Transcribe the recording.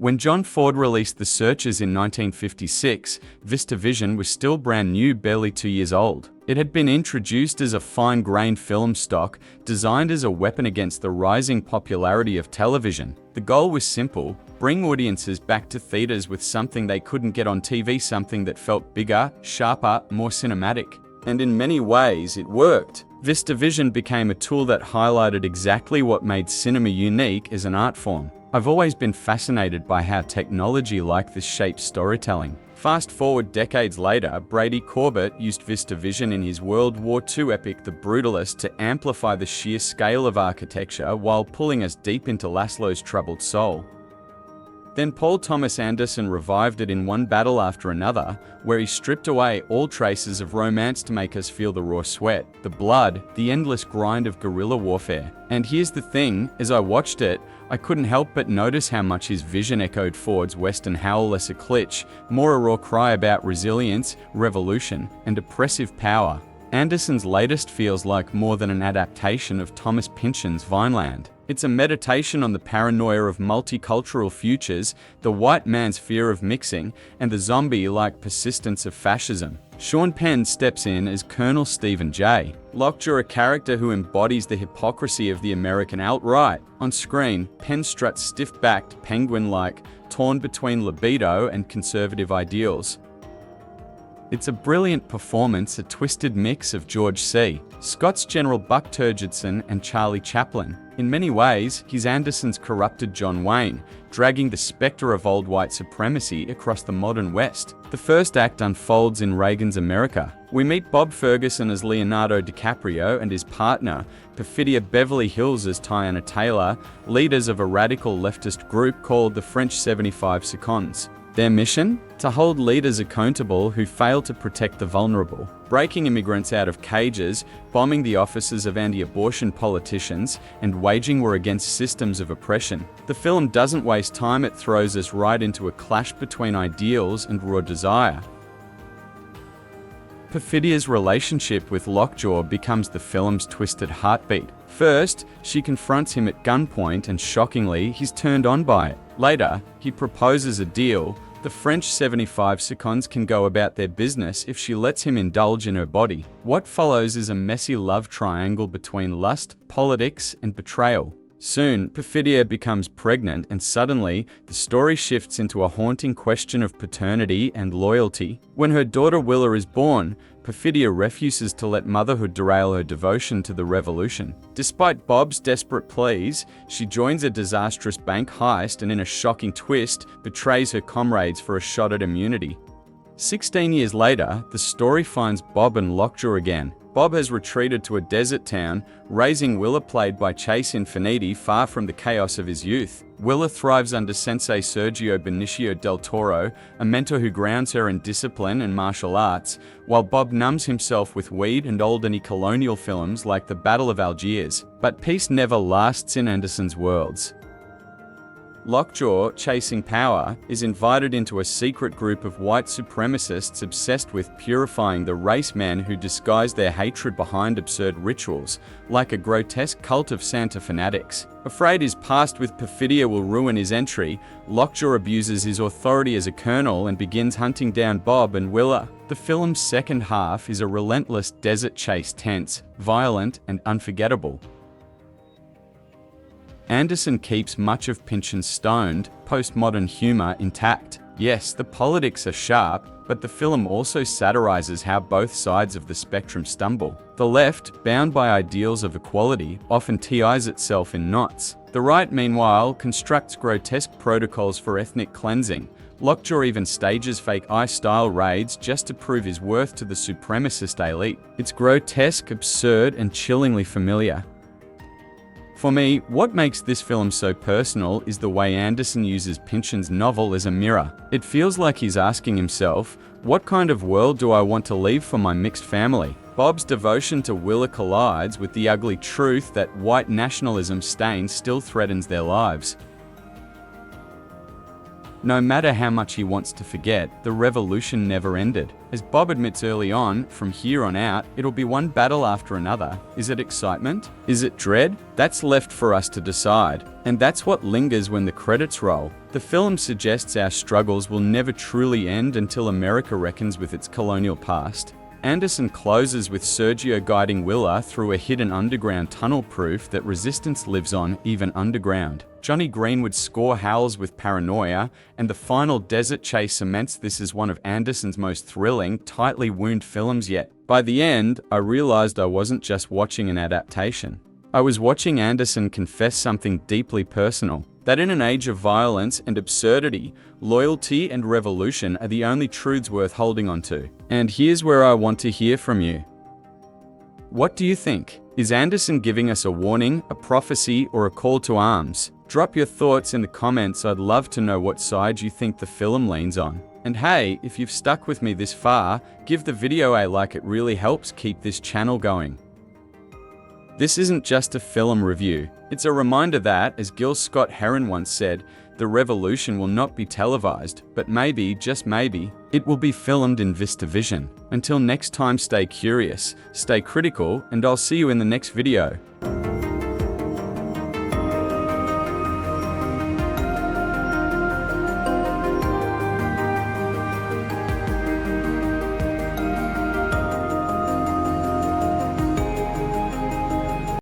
When John Ford released The Searchers in 1956, VistaVision was still brand new, barely 2 years old. It had been introduced as a fine-grained film stock, designed as a weapon against the rising popularity of television. The goal was simple: bring audiences back to theaters with something they couldn't get on TV, something that felt bigger, sharper, more cinematic. And in many ways, it worked. VistaVision became a tool that highlighted exactly what made cinema unique as an art form. I've always been fascinated by how technology like this shapes storytelling. Fast forward decades later, Brady Corbett used VistaVision in his World War II epic The Brutalist to amplify the sheer scale of architecture while pulling us deep into Laszlo's troubled soul. Then Paul Thomas Anderson revived it in One Battle After Another, where he stripped away all traces of romance to make us feel the raw sweat, the blood, the endless grind of guerrilla warfare. And here's the thing, as I watched it, I couldn't help but notice how much his vision echoed Ford's Western howl, less a cliché, more a raw cry about resilience, revolution, and oppressive power. Anderson's latest feels like more than an adaptation of Thomas Pynchon's Vineland. It's a meditation on the paranoia of multicultural futures, the white man's fear of mixing, and the zombie-like persistence of fascism. Sean Penn steps in as Colonel Stephen J. Lockjaw, a character who embodies the hypocrisy of the American alt-right. On screen, Penn struts stiff-backed, penguin-like, torn between libido and conservative ideals. It's a brilliant performance, a twisted mix of George C. Scott's General Buck Turgidson and Charlie Chaplin. In many ways, he's Anderson's corrupted John Wayne, dragging the specter of old white supremacy across the modern West. The first act unfolds in Reagan's America. We meet Bob Ferguson as Leonardo DiCaprio and his partner, Perfidia Beverly Hills as Teyana Taylor, leaders of a radical leftist group called the French 75 Seconds. Their mission? To hold leaders accountable who fail to protect the vulnerable, breaking immigrants out of cages, bombing the offices of anti-abortion politicians, and waging war against systems of oppression. The film doesn't waste time, it throws us right into a clash between ideals and raw desire. Perfidia's relationship with Lockjaw becomes the film's twisted heartbeat. First, she confronts him at gunpoint and shockingly, he's turned on by it. Later, he proposes a deal. The French 75 Seconds can go about their business if she lets him indulge in her body. What follows is a messy love triangle between lust, politics, and betrayal. Soon, Perfidia becomes pregnant, and suddenly, the story shifts into a haunting question of paternity and loyalty. When her daughter Willa is born, Perfidia refuses to let motherhood derail her devotion to the revolution. Despite Bob's desperate pleas, she joins a disastrous bank heist and, in a shocking twist, betrays her comrades for a shot at immunity. 16 years later, the story finds Bob and Lockjaw again. Bob has retreated to a desert town, raising Willa, played by Chase Infiniti, far from the chaos of his youth. Willa thrives under Sensei Sergio Benicio Del Toro, a mentor who grounds her in discipline and martial arts, while Bob numbs himself with weed and old colonial films like The Battle of Algiers. But peace never lasts in Anderson's worlds. Lockjaw, chasing power, is invited into a secret group of white supremacists obsessed with purifying the race, men who disguise their hatred behind absurd rituals, like a grotesque cult of Santa fanatics. Afraid his past with Perfidia will ruin his entry, Lockjaw abuses his authority as a colonel and begins hunting down Bob and Willa. The film's second half is a relentless desert chase, tense, violent, and unforgettable. Anderson keeps much of Pynchon's stoned, postmodern humor intact. Yes, the politics are sharp, but the film also satirizes how both sides of the spectrum stumble. The left, bound by ideals of equality, often ties itself in knots. The right, meanwhile, constructs grotesque protocols for ethnic cleansing. Lockjaw even stages fake ICE-style raids just to prove his worth to the supremacist elite. It's grotesque, absurd, and chillingly familiar. For me, what makes this film so personal is the way Anderson uses Pynchon's novel as a mirror. It feels like he's asking himself, what kind of world do I want to leave for my mixed family? Bob's devotion to Willa collides with the ugly truth that white nationalism stain still threatens their lives. No matter how much he wants to forget, the revolution never ended. As Bob admits early on, from here on out, it'll be one battle after another. Is it excitement? Is it dread? That's left for us to decide. And that's what lingers when the credits roll. The film suggests our struggles will never truly end until America reckons with its colonial past. Anderson closes with Sergio guiding Willa through a hidden underground tunnel, proof that resistance lives on even underground. Johnny Greenwood's score howls with paranoia, and the final desert chase cements this as one of Anderson's most thrilling, tightly wound films yet. By the end, I realized I wasn't just watching an adaptation. I was watching Anderson confess something deeply personal. That in an age of violence and absurdity, loyalty and revolution are the only truths worth holding on to. And here's where I want to hear from you. What do you think? Is Anderson giving us a warning, a prophecy, or a call to arms? Drop your thoughts in the comments. I'd love to know what side you think the film leans on. And hey, if you've stuck with me this far, give the video a like. It really helps keep this channel going. This isn't just a film review. It's a reminder that, as Gil Scott-Heron once said, the revolution will not be televised, but maybe, just maybe, it will be filmed in VistaVision. Until next time, stay curious, stay critical, and I'll see you in the next video.